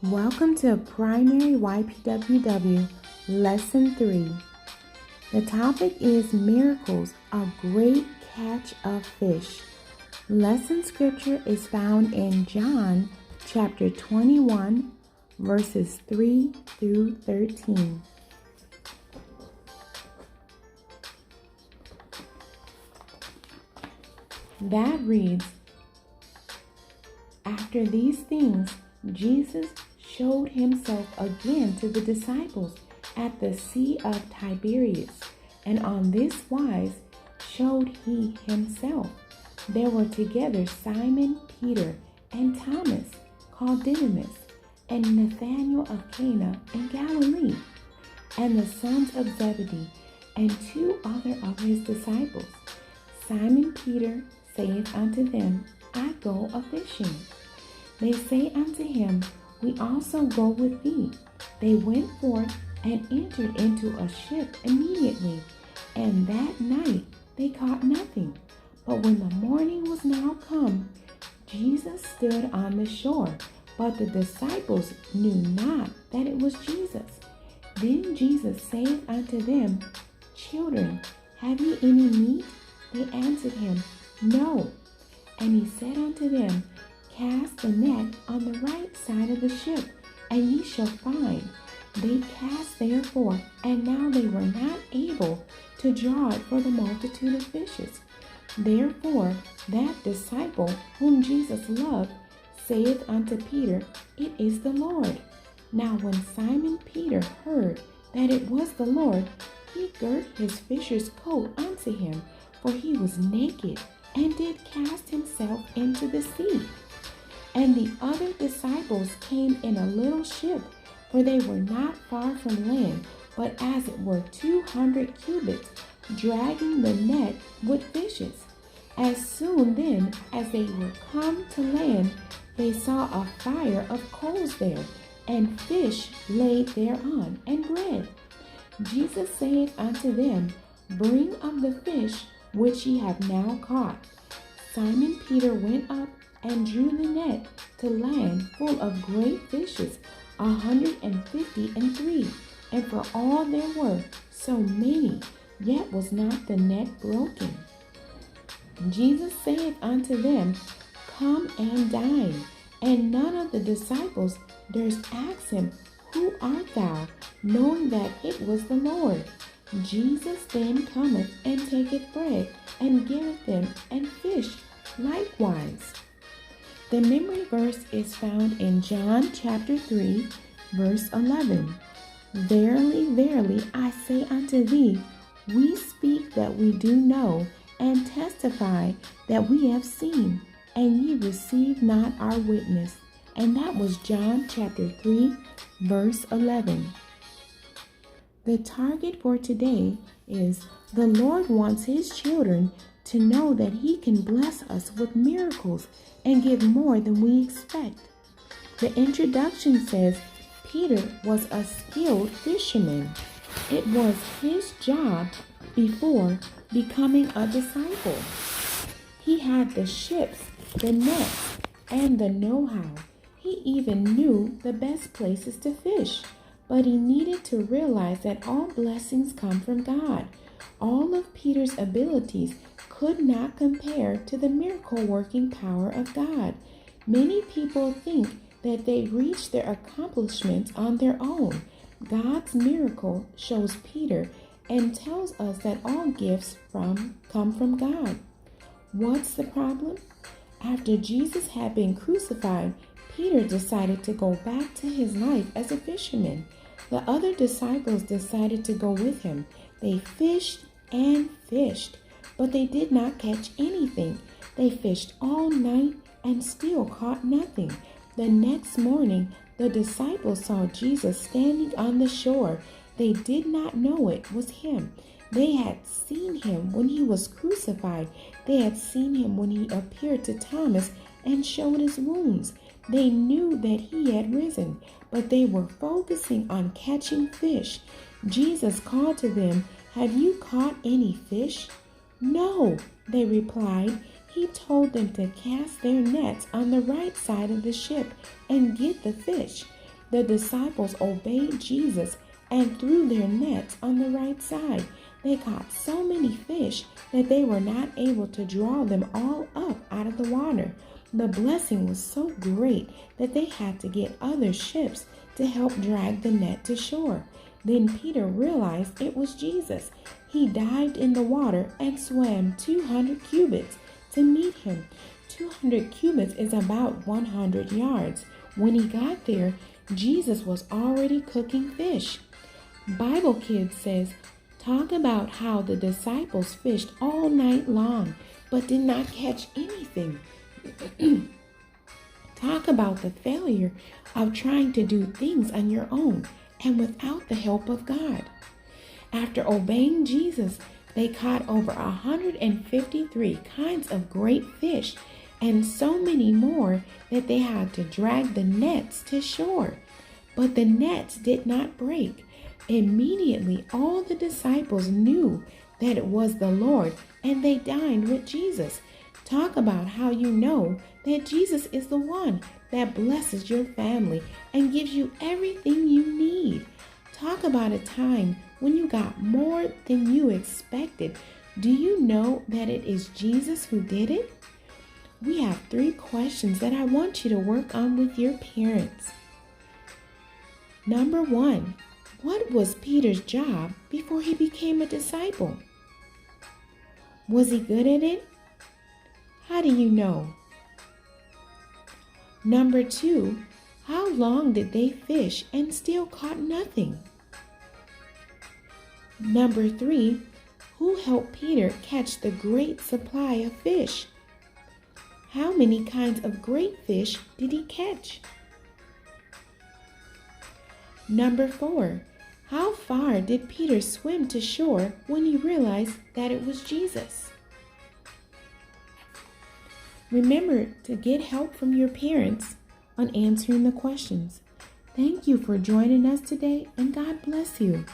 Welcome to Primary ypww Lesson 3. The topic is Miracles, a Great Catch of Fish. Lesson scripture is found in John chapter 21, verses 3 through 13. That reads, "After these things, Jesus showed himself again to the disciples at the Sea of Tiberias, and on this wise showed he himself. There were together Simon Peter and Thomas, called Didymus, and Nathanael of Cana in Galilee, and the sons of Zebedee, and two other of his disciples. Simon Peter saith unto them, I go a-fishing. They say unto him, We also go with thee. They went forth and entered into a ship immediately, and that night they caught nothing. But when the morning was now come, Jesus stood on the shore, but the disciples knew not that it was Jesus. Then Jesus saith unto them, Children, have ye any meat? They answered him, No. And he said unto them, Cast the net on the right side of the ship, and ye shall find. They cast therefore, and now they were not able to draw it for the multitude of fishes. Therefore that disciple whom Jesus loved saith unto Peter, It is the Lord. Now when Simon Peter heard that it was the Lord, he girt his fisher's coat unto him, for he was naked, and did cast himself into the sea. And the other disciples came in a little ship, for they were not far from land, but as it were 200 cubits, dragging the net with fishes. As soon then as they were come to land, they saw a fire of coals there, and fish laid thereon, and bread. Jesus saith unto them, Bring of the fish which ye have now caught. Simon Peter went up and drew the net to land full of great fishes, 153, and for all there were so many, yet was not the net broken. Jesus saith unto them, Come and dine. And none of the disciples durst ask him, Who art thou? Knowing that it was the Lord. Jesus then cometh and taketh bread, and giveth them, and fish likewise. The memory verse is found in John chapter 3, verse 11. Verily, verily, I say unto thee, we speak that we do know, and testify that we have seen, and ye receive not our witness. And that was John chapter 3, verse 11. The target for today is the Lord wants his children to know that he can bless us with miracles and give more than we expect. The introduction says Peter was a skilled fisherman. It was his job before becoming a disciple. He had the ships, the nets, and the know-how. He even knew the best places to fish. But he needed to realize that all blessings come from God. All of Peter's abilities could not compare to the miracle-working power of God. Many people think that they reach their accomplishments on their own. God's miracle shows Peter and tells us that all gifts come from God. What's the problem? After Jesus had been crucified, Peter decided to go back to his life as a fisherman. The other disciples decided to go with him. They fished and fished, but they did not catch anything. They fished all night and still caught nothing. The next morning, the disciples saw Jesus standing on the shore. They did not know it was him. They had seen him when he was crucified. They had seen him when he appeared to Thomas and showed his wounds. They knew that he had risen, but they were focusing on catching fish. Jesus called to them, Have you caught any fish? No, they replied. He told them to cast their nets on the right side of the ship and get the fish. The disciples obeyed Jesus and threw their nets on the right side. They caught so many fish that they were not able to draw them all up out of the water. The blessing was so great that they had to get other ships to help drag the net to shore. Then Peter realized it was Jesus. He dived in the water and swam 200 cubits to meet him. 200 cubits is about 100 yards. When he got there, Jesus was already cooking fish. Bible Kids says, talk about how the disciples fished all night long but did not catch anything. Talk about the failure of trying to do things on your own and without the help of God. After obeying Jesus, they caught over 153 kinds of great fish and so many more that they had to drag the nets to shore. But the nets did not break. Immediately, all the disciples knew that it was the Lord, and they dined with Jesus. Talk about how you know that Jesus is the one that blesses your family and gives you everything you need. Talk about a time when you got more than you expected. Do you know that it is Jesus who did it? We have 3 questions that I want you to work on with your parents. Number 1, what was Peter's job before he became a disciple? Was he good at it? How do you know? Number 2, how long did they fish and still caught nothing? Number 3, who helped Peter catch the great supply of fish? How many kinds of great fish did he catch? Number 4, how far did Peter swim to shore when he realized that it was Jesus? Remember to get help from your parents on answering the questions. Thank you for joining us today, and God bless you.